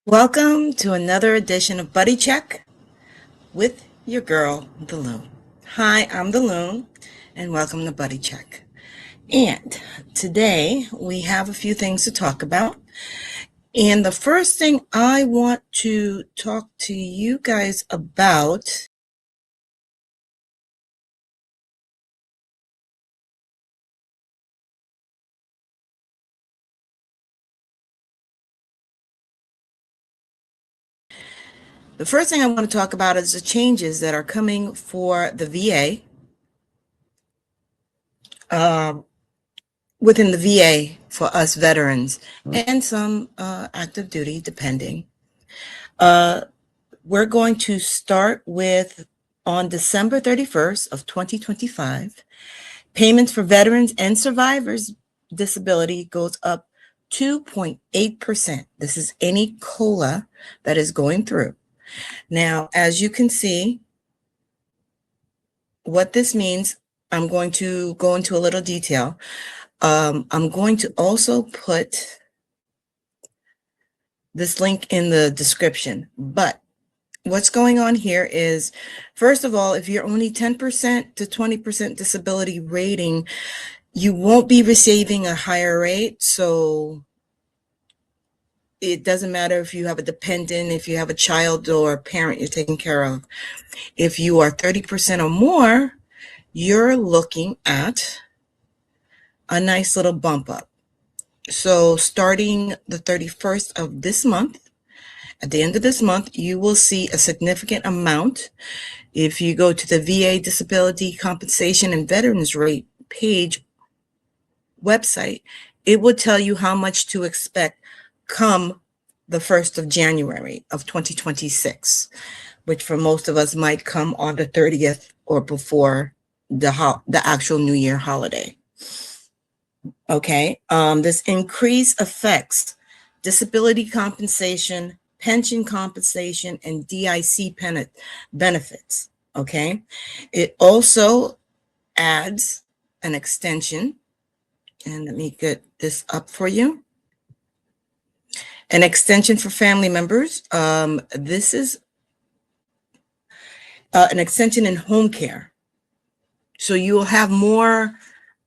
Welcome to another edition of Buddy Check with your girl, The Loon. Hi, I'm The Loon, and welcome to Buddy Check. And today we have a few things to talk about. And the first thing I want to talk to you guys about the first thing I want to talk about is the changes that are coming for the VA. Within the VA for us veterans and some active duty, depending. We're going to start with on December 31st of 2025, payments for veterans and survivors disability goes up 2.8%. This is any COLA that is going through. Now, as you can see, what this means, I'm going to go into a little detail. I'm going to also put this link in the description, but what's going on here is, first of all, if you're only 10% to 20% disability rating, you won't be receiving a higher rate. So it doesn't matter if you have a dependent, if you have a child or a parent you're taking care of. If you are 30% or more, you're looking at a nice little bump up. So starting the 31st of this month, at the end of this month, you will see a significant amount. If you go to the VA Disability Compensation and Veterans Rate page website, it will tell you how much to expect come the 1st of January of 2026, which for most of us might come on the 30th or before the actual New Year holiday. Okay, this increase affects disability compensation, pension compensation, and DIC benefits. Okay, it also adds an extension, and let me get this up for you. An extension for family members. This is an extension in home care. So you will have more,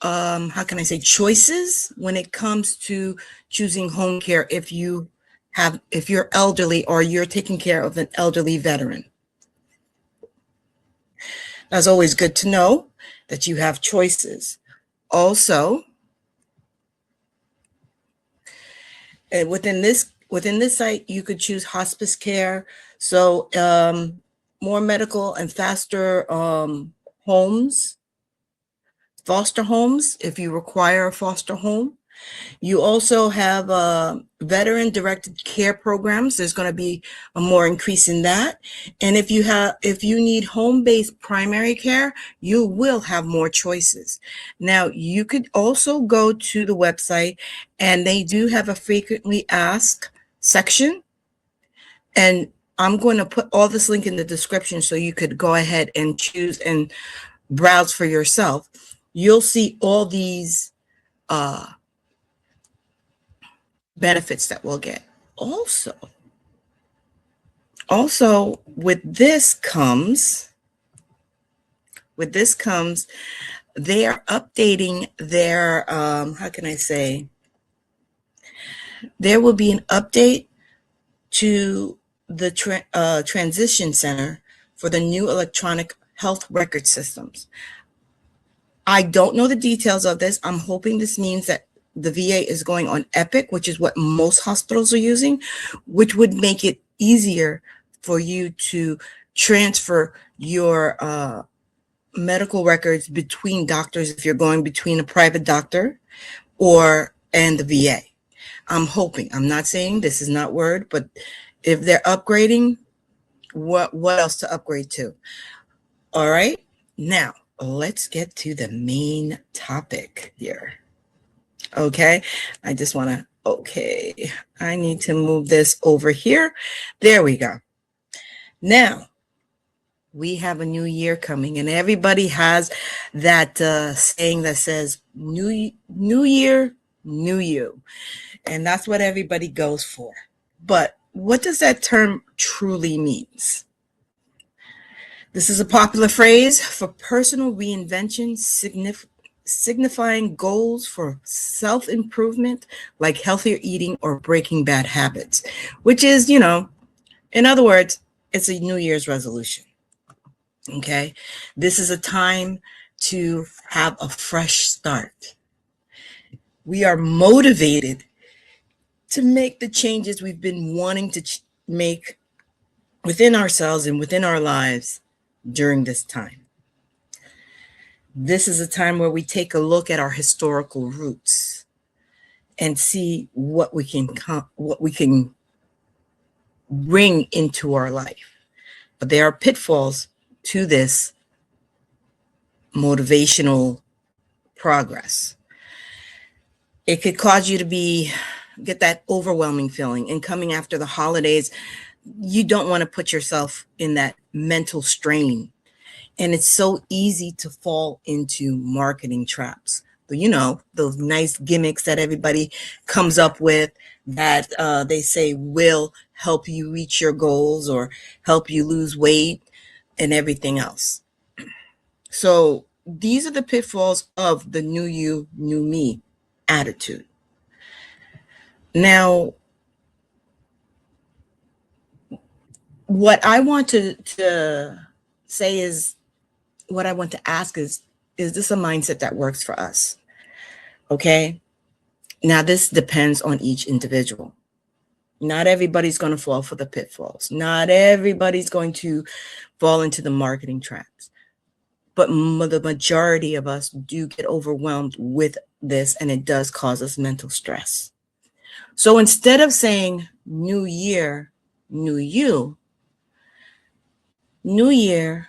how can I say, choices when it comes to choosing home care if you're elderly or you're taking care of an elderly veteran. That's always good to know that you have choices. Also, within this site, you could choose hospice care. So more medical and faster homes, foster homes, if you require a foster home. You also have veteran-directed care programs. There's going to be a more increase in that. And if you need home-based primary care, you will have more choices. Now, you could also go to the website, and they do have a frequently asked section. And I'm going to put all this link in the description so you could go ahead and choose and browse for yourself. You'll see all these benefits that we'll get. Also with this comes they are updating their how can I say, there will be an update to the transition center for the new electronic health record systems. I don't know the details of this. I'm hoping this means that the VA is going on Epic, which is what most hospitals are using, which would make it easier for you to transfer your medical records between doctors if you're going between a private doctor and the VA. I'm hoping. I'm not saying this is not word, but if they're upgrading, what else to upgrade to? All right. Now, let's get to the main topic here. Okay. I just want to, I need to move this over here. There we go. Now, we have a new year coming, and everybody has that saying that says, new year, new you. And that's what everybody goes for. But what does that term truly means? This is a popular phrase for personal reinvention, signifying goals for self-improvement, like healthier eating or breaking bad habits, which is, in other words, it's a New Year's resolution. Okay. This is a time to have a fresh start. We are motivated to make the changes we've been wanting to make within ourselves and within our lives during this time. This is a time where we take a look at our historical roots and see what we can bring into our life. But there are pitfalls to this motivational progress. It could cause you to get that overwhelming feeling, and coming after the holidays, you don't want to put yourself in that mental strain. And it's so easy to fall into marketing traps. Those nice gimmicks that everybody comes up with that they say will help you reach your goals or help you lose weight and everything else. So these are the pitfalls of the new you, new me attitude. Now, what I want to say is, what I want to ask is this a mindset that works for us? Okay. Now, this depends on each individual. Not everybody's going to fall for the pitfalls. Not everybody's going to fall into the marketing traps. But the majority of us do get overwhelmed with this, and it does cause us mental stress. So instead of saying new year, new you, new year,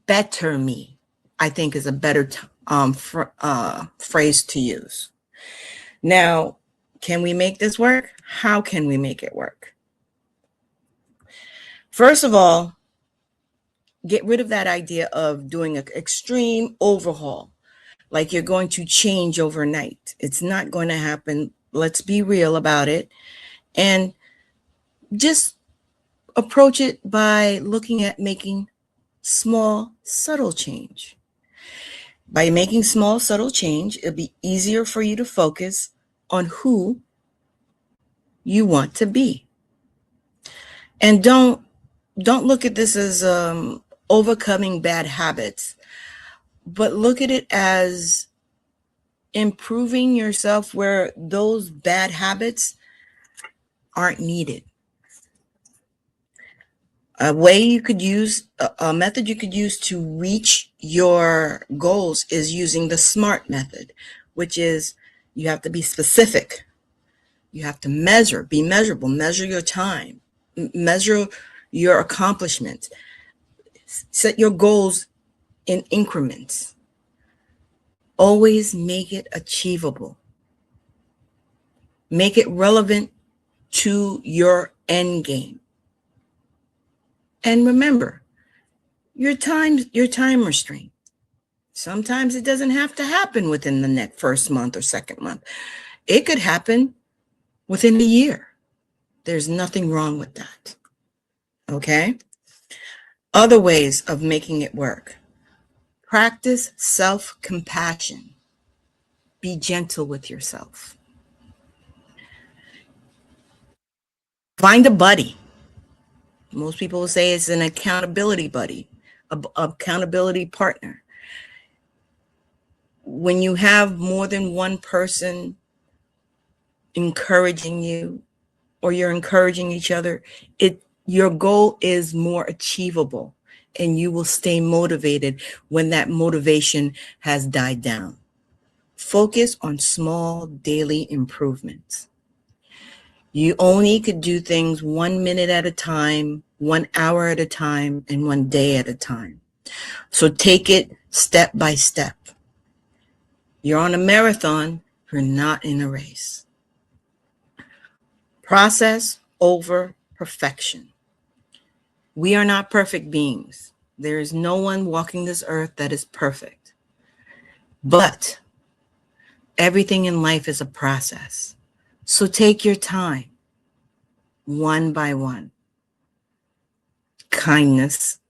better me, I think is a better phrase to use. Now, can we make this work? How can we make it work? First of all, get rid of that idea of doing an extreme overhaul, like you're going to change overnight. It's not going to happen. Let's be real about it. And just approach it by looking at making small, subtle change. By making small, subtle change, it'll be easier for you to focus on who you want to be. And don't look at this as overcoming bad habits, but look at it as improving yourself where those bad habits aren't needed. A method you could use to reach your goals is using the SMART method, which is you have to be specific. You have to be measurable, measure your time, measure your accomplishments, set your goals in increments. Always make it achievable. Make it relevant to your end game. And remember, your time restraint. Sometimes it doesn't have to happen within the first month or second month. It could happen within a year. There's nothing wrong with that. Okay? Other ways of making it work. Practice self-compassion. Be gentle with yourself. Find a buddy. Most people will say it's an accountability buddy, an accountability partner. When you have more than one person encouraging you, or you're encouraging each other, your goal is more achievable, and you will stay motivated when that motivation has died down. Focus on small daily improvements. You only could do things 1 minute at a time, 1 hour at a time, and 1 day at a time. So take it step by step. You're on a marathon, you're not in a race. Process over perfection. We are not perfect beings. There is no one walking this earth that is perfect. But everything in life is a process. So take your time. one by one. Kindness.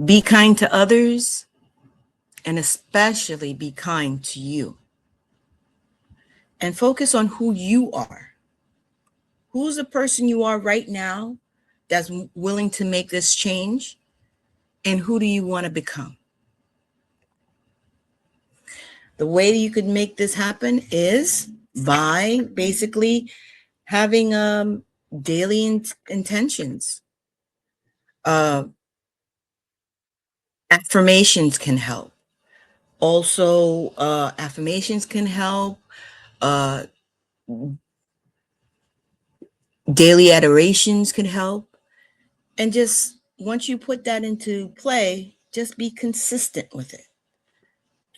Be kind to others, and especially be kind to you. And focus on who you are. Who's the person you are right now that's willing to make this change? And who do you want to become? The way you could make this happen is by basically having daily intentions. Affirmations can help. Also, affirmations can help. Daily adorations can help. And just once you put that into play, just be consistent with it.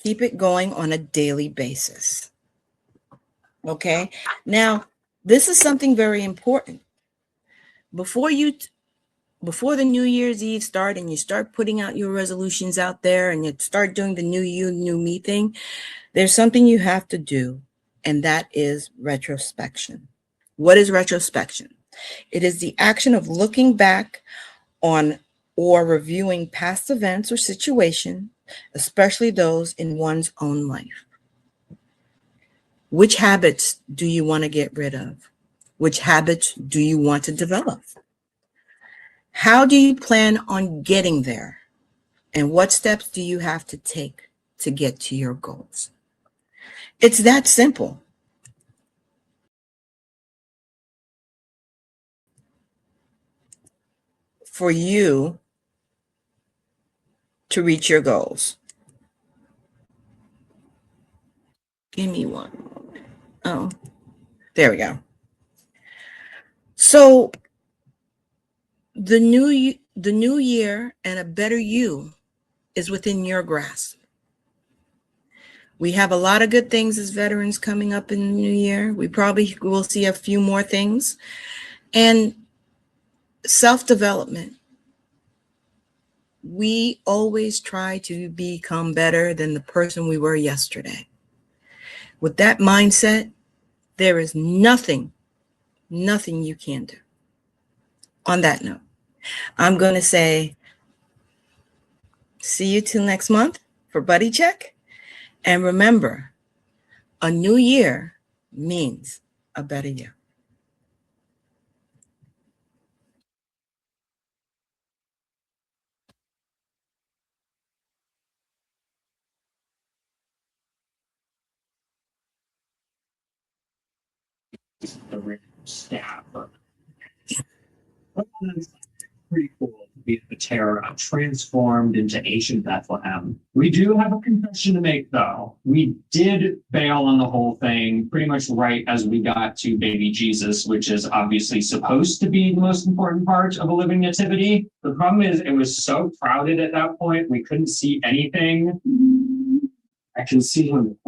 Keep it going on a daily basis. Okay. Now, this is something very important. Before the New Year's Eve start and you start putting out your resolutions out there and you start doing the new you, new me thing, there's something you have to do, and that is retrospection. What is retrospection? It is the action of looking back on or reviewing past events or situations, especially those in one's own life. Which habits do you want to get rid of? Which habits do you want to develop? How do you plan on getting there? And what steps do you have to take to get to your goals? It's that simple. For you to reach your goals. Give me one moment. Oh, there we go. So the new year and a better you is within your grasp. We have a lot of good things as veterans coming up in the new year. We probably will see a few more things. And self-development. We always try to become better than the person we were yesterday. With that mindset, there is nothing you can do. On that note, I'm going to say, see you till next month for Buddy Check. And remember, a new year means a better year. The staff. Pretty cool to be the Terra transformed into ancient Bethlehem. We do have a confession to make, though. We did bail on the whole thing pretty much right as we got to baby Jesus, which is obviously supposed to be the most important part of a living nativity. The problem is it was so crowded at that point, we couldn't see anything. I can see him.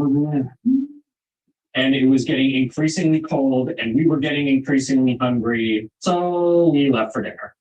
And it was getting increasingly cold, and we were getting increasingly hungry, so we left for dinner.